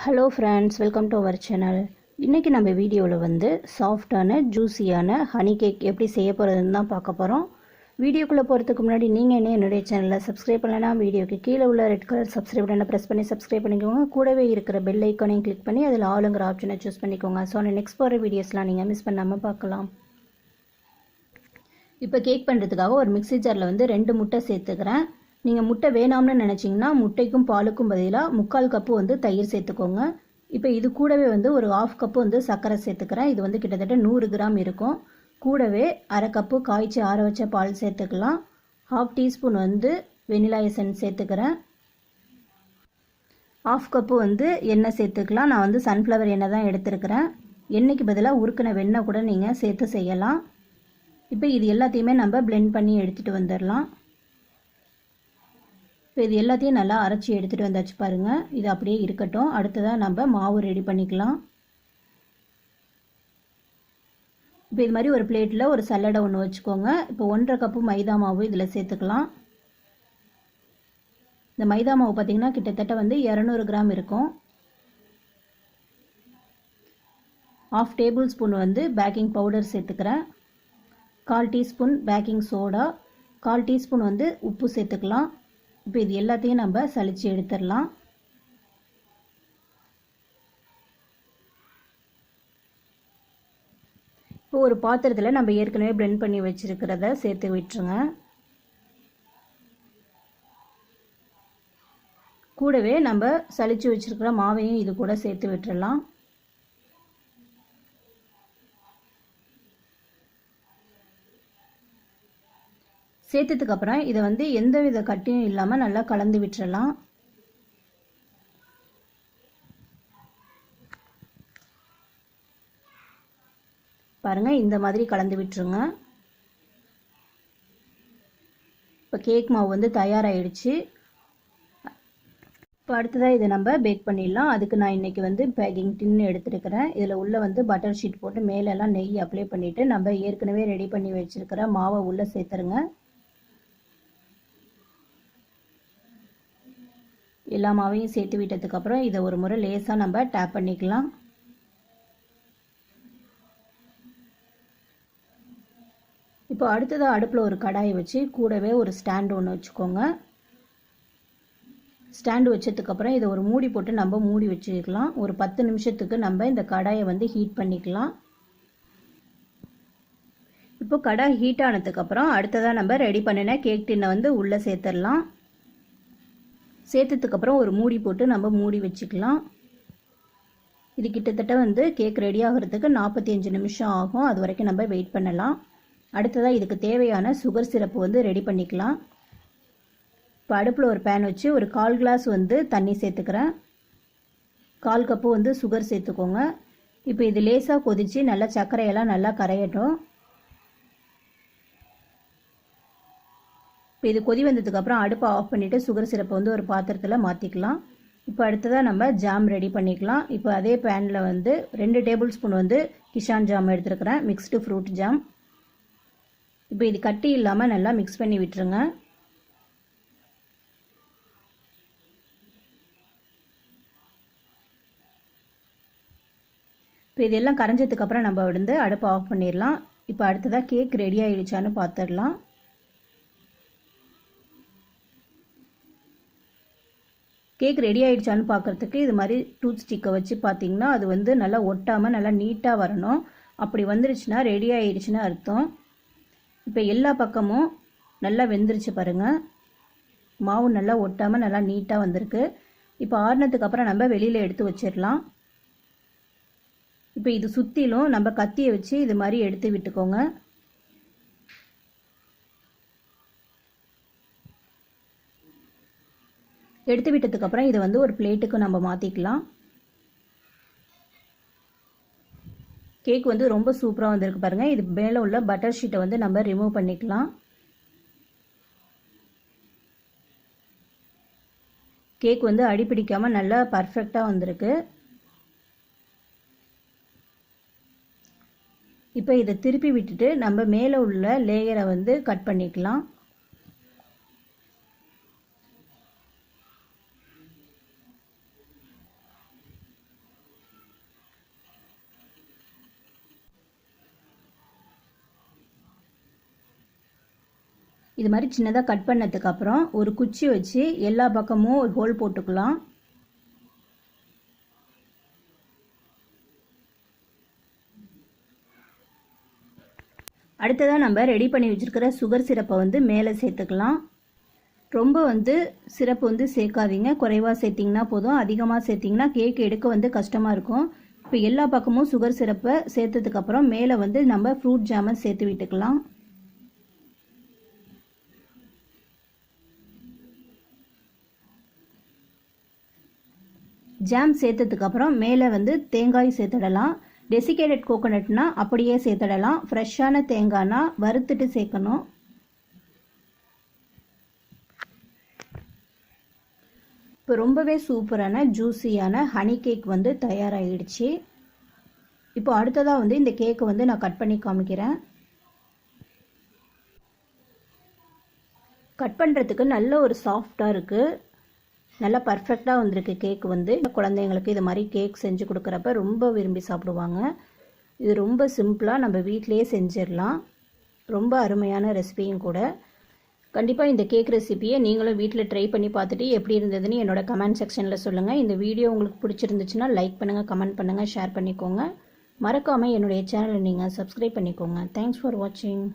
Hello friends, welcome to our channel. இன்றைக்கி நம்ம வீடியோவில் வந்து சாஃப்டான ஜூஸியான ஹனி கேக் எப்படி செய்ய போகிறதுன்னு தான் பார்க்க போகிறோம். வீடியோக்குள்ளே போகிறதுக்கு முன்னாடி நீங்கள் என்னுடைய சேனலை சப்ஸ்கிரைப் பண்ணலைன்னா வீடியோக்கு கீழே உள்ள ரெட் கலர் சப்ஸ்கிரைப் பட்டனை ப்ரெஸ் பண்ணி சப்ஸ்கிரைப் பண்ணிக்கோங்க. கூடவே இருக்கிற பெல் ஐக்கானையும் கிளிக் பண்ணி அதில் ஆளுங்கிற ஆப்ஷனை சூஸ் பண்ணிக்கோங்க. ஸோ அந்த நெக்ஸ்ட் போகிற வீடியோஸ்லாம் நீங்கள் மிஸ் பண்ணாமல் பார்க்கலாம். இப்போ கேக் பண்ணுறதுக்காக ஒரு மிக்ஸி ஜாரில் வந்து 2 முட்டை சேர்த்துக்கிறேன். நீங்கள் முட்டை வேணாம்னு நினச்சிங்கன்னா முட்டைக்கும் பாலுக்கும் பதிலாக 3/4 கப்பு வந்து தயிர் சேர்த்துக்கோங்க. இப்போ இது கூடவே வந்து ஒரு 1/2 கப்பு வந்து சர்க்கரை சேர்த்துக்கிறேன். இது வந்து கிட்டத்தட்ட 100 கிராம் இருக்கும். கூடவே 1/2 கப்பு காய்ச்சி ஆற வச்ச பால் சேர்த்துக்கலாம். 1/2 டீஸ்பூன் வந்து வெனிலா எசன்ஸ் சேர்த்துக்கிறேன். 1/2 கப்பு வந்து எண்ணெய் சேர்த்துக்கலாம். நான் வந்து சன்ஃப்ளவர் எண்ணெய் தான் எடுத்துருக்கிறேன். எண்ணெய்க்கு பதிலாக உருக்கின வெண்ணெய் கூட நீங்கள் சேர்த்து செய்யலாம். இப்போ இது எல்லாத்தையுமே நம்ம பிளெண்ட் பண்ணி எடுத்துகிட்டு வந்துடலாம். இப்போ இது எல்லாத்தையும் நல்லா அரைச்சி எடுத்துகிட்டு வந்தாச்சு பாருங்கள். இது அப்படியே இருக்கட்டும். அடுத்ததாக நம்ம மாவு ரெடி பண்ணிக்கலாம். இப்போ இது மாதிரி ஒரு பிளேட்டில் ஒரு சல்லடை ஒன்று வச்சுக்கோங்க. இப்போ 1/2 கப்பு மைதா மாவு இதில் சேர்த்துக்கலாம். இந்த மைதா மாவு பார்த்திங்கன்னா கிட்டத்தட்ட வந்து 200 கிராம் இருக்கும். 1/2 டேபிள் ஸ்பூன் வந்து பேக்கிங் பவுடர் சேர்த்துக்கிறேன். 1/4 டீஸ்பூன் பேக்கிங் சோடா, 1/4 டீஸ்பூன் வந்து உப்பு சேர்த்துக்கலாம். இப்போ இது எல்லாத்தையும் நம்ம சலிச்சு எடுத்துடலாம். இப்போ ஒரு பாத்திரத்தில் நம்ம ஏற்கனவே பிளெண்ட் பண்ணி வச்சுருக்கிறத சேர்த்து விட்டுருங்க. கூடவே நம்ம சலிச்சு வச்சுருக்கிற மாவையும் இது கூட சேர்த்து விட்டுடலாம். சேர்த்ததுக்கப்புறம் இதை வந்து எந்தவித கட்டியும் இல்லாமல் நல்லா கலந்து விட்டுறலாம். பாருங்கள், இந்த மாதிரி கலந்து விட்டுருங்க. இப்போ கேக் மாவு வந்து தயாராகிடுச்சு. இப்போ அடுத்ததாக இதை நம்ம பேக் பண்ணிடலாம். அதுக்கு நான் இன்றைக்கி வந்து பேக்கிங் டின்னு எடுத்துருக்கிறேன். இதில் உள்ளே வந்து பட்டர் ஷீட் போட்டு மேலெல்லாம் நெய் அப்ளை பண்ணிவிட்டு நம்ம ஏற்கனவே ரெடி பண்ணி வச்சுருக்கிற மாவை உள்ளே சேர்த்துருங்க. எல்லா மாவையும் சேர்த்து விட்டதுக்கப்புறம் இதை ஒரு முறை லேசாக நம்ம டேப் பண்ணிக்கலாம். இப்போ அடுத்ததாக அடுப்பில் ஒரு கடாயை வச்சு கூடவே ஒரு ஸ்டாண்டு ஒன்று வச்சுக்கோங்க. ஸ்டாண்டு வச்சதுக்கப்புறம் இதை ஒரு மூடி போட்டு நம்ம மூடி வச்சுக்கலாம். ஒரு 10 நிமிஷத்துக்கு நம்ம இந்த கடாயை வந்து ஹீட் பண்ணிக்கலாம். இப்போ கடாய் ஹீட் ஆனதுக்கப்புறம் அடுத்ததாக நம்ம ரெடி பண்ணின கேக் டின்னை வந்து உள்ளே சேர்த்துடலாம். சேர்த்ததுக்கப்புறம் ஒரு மூடி போட்டு நம்ம மூடி வச்சுக்கலாம். இது கிட்டத்தட்ட வந்து கேக் ரெடி ஆகிறதுக்கு 45 நிமிஷம் ஆகும். அது வரைக்கும் நம்ம வெயிட் பண்ணலாம். அடுத்ததாக இதுக்கு தேவையான சுகர் சிரப்பு வந்து ரெடி பண்ணிக்கலாம். இப்போ அடுப்பில் ஒரு பேன் வச்சு ஒரு 1/4 கிளாஸ் வந்து தண்ணி சேர்த்துக்கிறேன். 1/4 கப்பு வந்து சுகர் சேர்த்துக்கோங்க. இப்போ இது லேசாக கொதித்து நல்லா சர்க்கரையெல்லாம் நல்லா கரையட்டும். இப்போ இது கொதி வந்ததுக்கப்புறம் அடுப்பை ஆஃப் பண்ணிவிட்டு சுகர் சிரப்பை வந்து ஒரு பாத்திரத்தில் மாற்றிக்கலாம். இப்போ அடுத்ததாக நம்ம ஜாம் ரெடி பண்ணிக்கலாம். இப்போ அதே பேனில் வந்து 2 டேபிள் ஸ்பூன் வந்து கிஷான் ஜாம் எடுத்துருக்கிறேன், மிக்ஸ்டு ஃப்ரூட் ஜாம். இப்போ இது கட்டி இல்லாமல் நல்லா மிக்ஸ் பண்ணி விட்டுருங்க. இப்போ இதெல்லாம் கரைஞ்சதுக்கப்புறம் நம்ம வந்து அடுப்பை ஆஃப் பண்ணிடலாம். இப்போ அடுத்ததாக கேக் ரெடி ஆகிடுச்சான்னு பார்த்துடலாம். கேக் ரெடி ஆகிடுச்சான்னு பார்க்குறதுக்கு இது மாதிரி டூத் ஸ்டிக்கை வச்சு பார்த்திங்கன்னா அது வந்து நல்லா ஒட்டாமல் நல்லா நீட்டாக வரணும். அப்படி வந்துருச்சுன்னா ரெடி ஆகிடுச்சுன்னு அர்த்தம். இப்போ எல்லா பக்கமும் நல்லா வெந்துருச்சு பாருங்கள். மாவு நல்லா ஒட்டாமல் நல்லா நீட்டாக வந்திருக்கு. இப்போ ஆறுனதுக்கப்புறம் நம்ம வெளியில் எடுத்து வச்சிடலாம். இப்போ இது சுற்றிலும் நம்ம கத்தியை வச்சு இது மாதிரி எடுத்து விட்டுக்கோங்க. எடுத்து விட்டதுக்கப்புறம் இதை வந்து ஒரு பிளேட்டுக்கு நம்ம மாற்றிக்கலாம். கேக் வந்து ரொம்ப சூப்பராக வந்திருக்கு பாருங்கள். இது மேலே உள்ள பட்டர் ஷீட்டை வந்து நம்ம ரிமூவ் பண்ணிக்கலாம். கேக் வந்து அடிப்பிடிக்காமல் நல்லா பர்ஃபெக்டாக வந்திருக்கு. இப்போ இதை திருப்பி விட்டுட்டு நம்ம மேலே உள்ள லேயரை வந்து கட் பண்ணிக்கலாம். இது மாதிரி சின்னதாக கட் பண்ணதுக்கப்புறம் ஒரு குச்சி வச்சு எல்லா பக்கமும் ஒரு ஹோல் போட்டுக்கலாம். அடுத்ததாக நம்ம ரெடி பண்ணி வச்சுருக்கிற சுகர் சிரப்பை வந்து மேலே சேர்த்துக்கலாம். ரொம்ப சிரப்பு சேர்க்காதீங்க, குறைவாக சேர்த்திங்கன்னா போதும். அதிகமாக சேர்த்திங்கன்னா கேக் எடுக்க கஷ்டமாக இருக்கும். இப்போ எல்லா பக்கமும் சுகர் சிரப்பை சேர்த்ததுக்கப்புறம் மேலே நம்ம ஃப்ரூட் ஜாமை சேர்த்து விட்டுக்கலாம். ஜாம் சேர்த்ததுக்கப்புறம் மேலே தேங்காய் சேர்த்துடலாம். டெசிகேட்டட் கோகோனட்னா அப்படியே சேர்த்துடலாம். ஃப்ரெஷ்ஷான தேங்காய்னா வறுத்துட்டு சேர்க்கணும். இப்போ ரொம்பவே சூப்பரான ஜூஸியான ஹனி கேக் தயாராகிடுச்சு. இப்போ அடுத்ததாக இந்த கேக்கை நான் கட் பண்ணி காமிக்கிறேன். கட் பண்ணுறதுக்கு நல்ல ஒரு சாஃப்டாக இருக்குது, நல்லா பர்ஃபெக்டாக வந்திருக்கு கேக். குழந்தைங்களுக்கு இது மாதிரி கேக் செஞ்சு கொடுக்குறப்ப ரொம்ப விரும்பி சாப்பிடுவாங்க. இது ரொம்ப சிம்பிளாக நம்ம வீட்டிலேயே செஞ்சிடலாம். ரொம்ப அருமையான ரெசிபியும் கூட. கண்டிப்பாக இந்த கேக் ரெசிபியை நீங்களும் வீட்டில் ட்ரை பண்ணி பார்த்துட்டு எப்படி இருந்ததுன்னு என்னோட கமெண்ட் செக்ஷனில் சொல்லுங்கள். இந்த வீடியோ உங்களுக்கு பிடிச்சிருந்துச்சுன்னா லைக் பண்ணுங்கள், கமெண்ட் பண்ணுங்கள், ஷேர் பண்ணிக்கோங்க. மறக்காமல் என்னுடைய சேனலை நீங்கள் சப்ஸ்கிரைப் பண்ணிக்கோங்க. தேங்க்ஸ் ஃபார் வாட்சிங்.